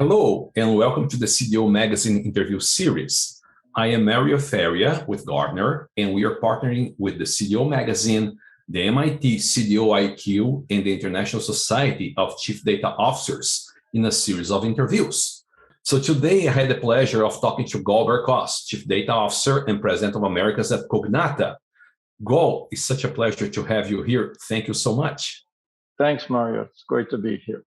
Hello, and welcome to the CDO Magazine interview series. I am Mario Faria with Gartner, and we are partnering with the CDO Magazine, the MIT CDO IQ, and the International Society of Chief Data Officers in a series of interviews. So today I had the pleasure of talking to Gahl Berkooz, Chief Data Officer and President of Americas at Cognata. Gahl, it's such a pleasure to have you here. Thank you so much. Thanks, Mario. It's great to be here.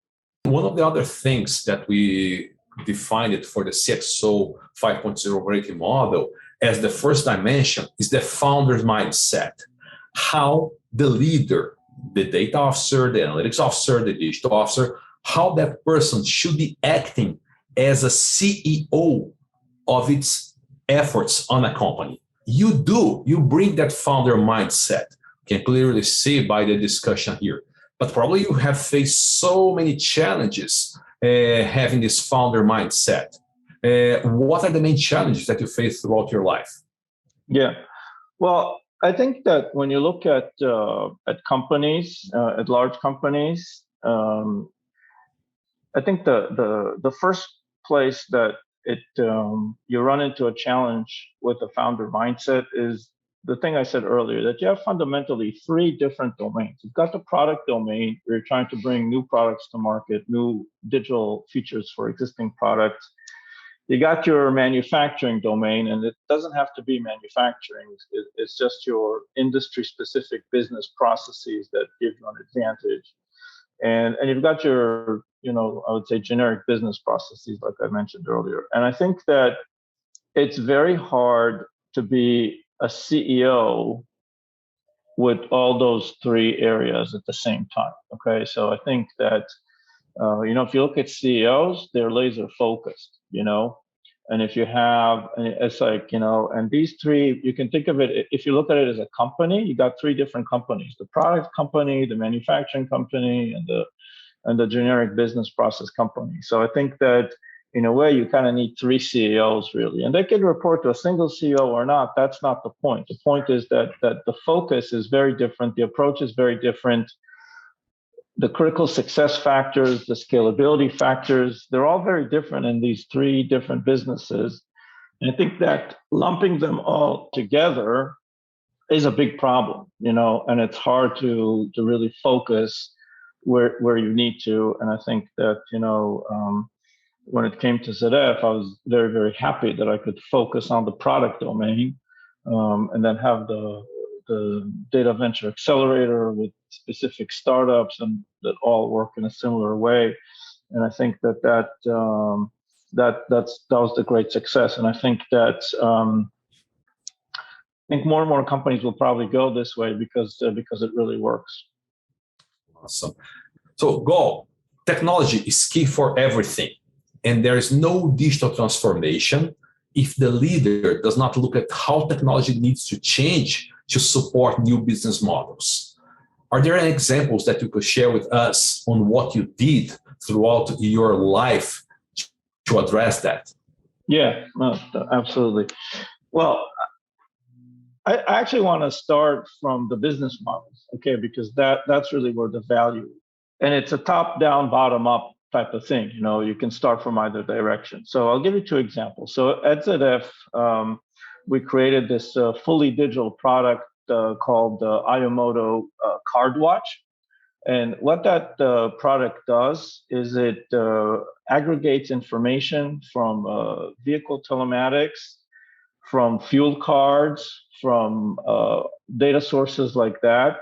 One of the other things that we defined it for the CXO 5.0 operating model as the first dimension is the founder's mindset. How the leader, the data officer, the analytics officer, the digital officer, how that person should be acting as a CEO of its efforts on a company. You bring that founder mindset. You can clearly see by the discussion here. But probably you have faced so many challenges having this founder mindset. What are the main challenges that you face throughout your life? Yeah, well, I think that when you look at companies, at large companies, I think the first place that you run into a challenge with the founder mindset is the thing I said earlier, that you have fundamentally three different domains. You've got the product domain, where you're trying to bring new products to market, new digital features for existing products. You got your manufacturing domain, and it doesn't have to be manufacturing. It's just your industry-specific business processes that give you an advantage. And you've got your, I would say generic business processes, like I mentioned earlier. And I think that it's very hard to be a CEO with all those three areas at the same time. Okay, so I think that if you look at CEOs, they're laser focused. And if you have, it's like and these three, you can think of it. If you look at it as a company, you got three different companies: the product company, the manufacturing company, and the generic business process company. So I think that in a way, you kind of need three CEOs really, and they can report to a single CEO or not. That's not the point. The point is that the focus is very different. The approach is very different. The critical success factors, the scalability factors, they're all very different in these three different businesses. And I think that lumping them all together is a big problem, and it's hard to really focus where you need to. And I think that, when it came to ZF, I was very, very happy that I could focus on the product domain and then have the data venture accelerator with specific startups and that all work in a similar way. And I think that was the great success. And I think that more and more companies will probably go this way because it really works. Awesome. So, Gahl, technology is key for everything. And there is no digital transformation if the leader does not look at how technology needs to change to support new business models. Are there any examples that you could share with us on what you did throughout your life to address that? Yeah, no, absolutely. Well, I actually want to start from the business models, okay, because that's really where the value is. And it's a top-down, bottom-up type of thing. You can start from either direction. So I'll give you two examples. So at ZF, we created this fully digital product called Iomoto Card Watch. And what that product does is it aggregates information from vehicle telematics, from fuel cards, from data sources like that,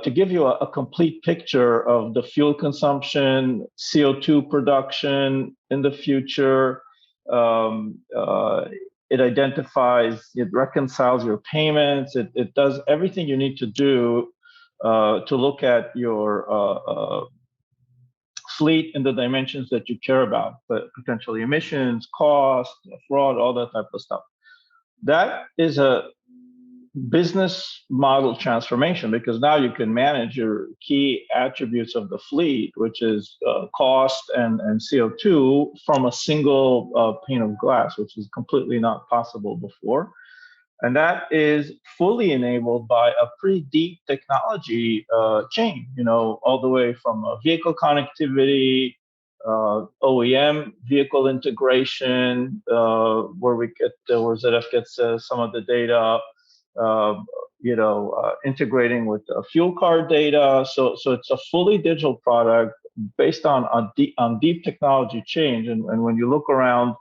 to give you a complete picture of the fuel consumption, CO2 production in the future. It identifies, it reconciles your payments. It does everything you need to do to look at your fleet in the dimensions that you care about, but potentially emissions, cost, fraud, all that type of stuff. That is a business model transformation, because now you can manage your key attributes of the fleet, which is cost and CO2, from a single pane of glass, which is completely not possible before. And that is fully enabled by a pretty deep technology chain, all the way from vehicle connectivity, OEM vehicle integration, where ZF gets some of the data, integrating with fuel card data. So it's a fully digital product based on deep technology change. And when you look around,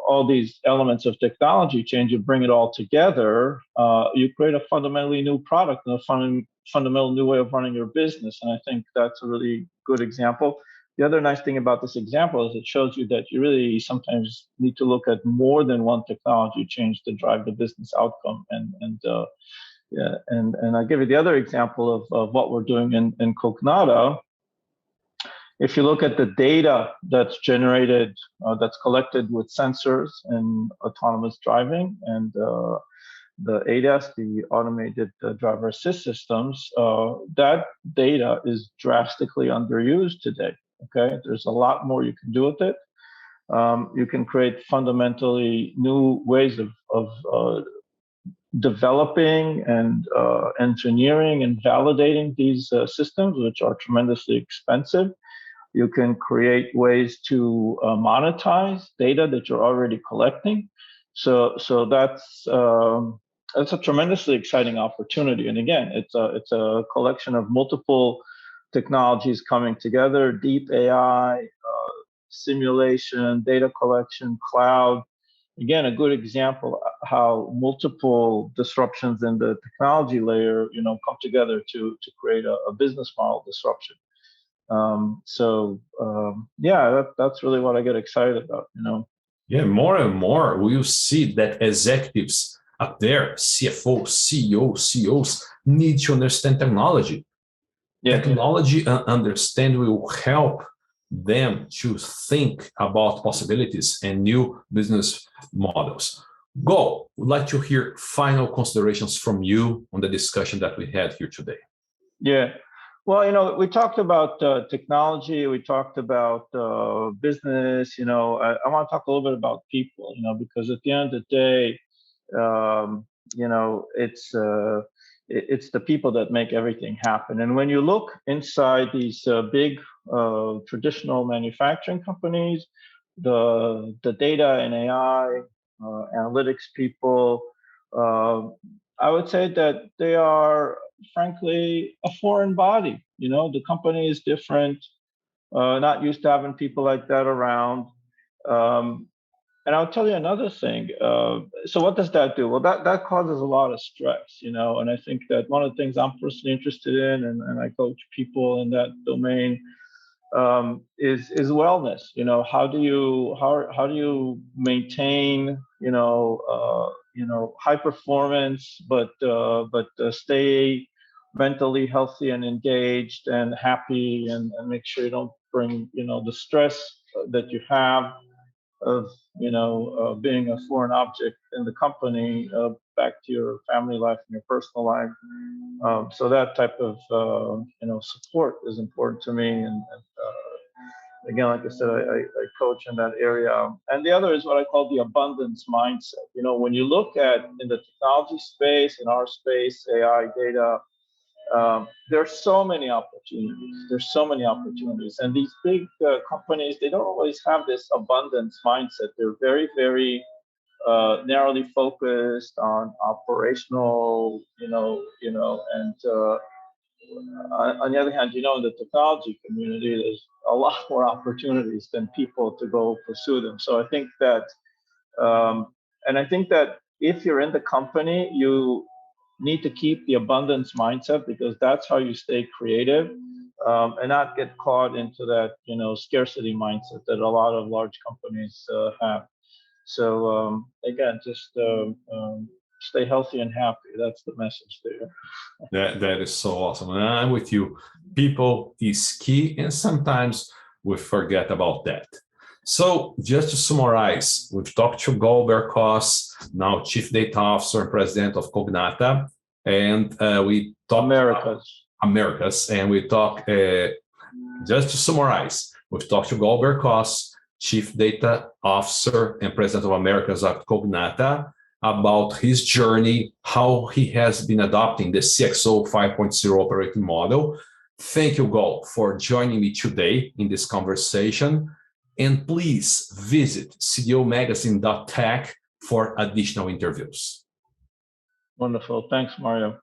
all these elements of technology change, you bring it all together, you create a fundamentally new product and a fundamental new way of running your business. And I think that's a really good example. The other nice thing about this example is it shows you that you really sometimes need to look at more than one technology change to drive the business outcome. And I'll give you the other example of what we're doing in Cognata. If you look at the data that's generated, that's collected with sensors and autonomous driving and the ADAS, the automated driver assist systems, that data is drastically underused today. Okay, there's a lot more you can do with it. You can create fundamentally new ways of developing and engineering and validating these systems, which are tremendously expensive. You can create ways to monetize data that you're already collecting. So that's a tremendously exciting opportunity. And again, it's a collection of multiple technologies coming together: deep AI, simulation, data collection, cloud. Again, a good example how multiple disruptions in the technology layer, come together to create a business model disruption. That's really what I get excited about, Yeah, more and more we'll see that executives up there, CFOs, CEOs, CEOs, need to understand technology. Yeah. Technology understand will help them to think about possibilities and new business models. Gahl, would like to hear final considerations from you on the discussion that we had here today. Yeah. Well, we talked about technology, we talked about business, I want to talk a little bit about people, because at the end of the day, it's the people that make everything happen. And when you look inside these big traditional manufacturing companies, the data and AI, analytics people, I would say that they are, frankly, a foreign body. The company is different, not used to having people like that around. And I'll tell you another thing. So what does that do? Well, that causes a lot of stress, and I think that one of the things I'm personally interested in, and I coach people in that domain, is wellness. How do you maintain, high performance, but stay mentally healthy and engaged and happy, and make sure you don't bring, the stress that you have of being a foreign object in the company back to your family life and your personal life. So that type of support is important to me. And again, like I said, I coach in that area. And the other is what I call the abundance mindset. When you look at in the technology space, in our space, AI, data, there's so many opportunities. And these big companies, they don't always have this abundance mindset. They're very, very narrowly focused on operational, and on the other hand, in the technology community, there's a lot more opportunities than people to go pursue them. So I think that, if you're in the company, you need to keep the abundance mindset, because that's how you stay creative, and not get caught into that, scarcity mindset that a lot of large companies have. So again, just stay healthy and happy. That's the message there. That is so awesome. And I'm with you. People is key, and sometimes we forget about that. So just to summarize, we've talked to Gahl Berkooz, now Chief Data Officer and President of Cognata, and we talked Americas, and we talk. Just to summarize, we've talked to Gahl Berkooz, Chief Data Officer and President of Americas at Cognata, about his journey, how he has been adopting the CXO 5.0 operating model, Thank you, Gahl, for joining me today in this conversation. And please visit cdomagazine.tech for additional interviews. Wonderful. Thanks, Mario.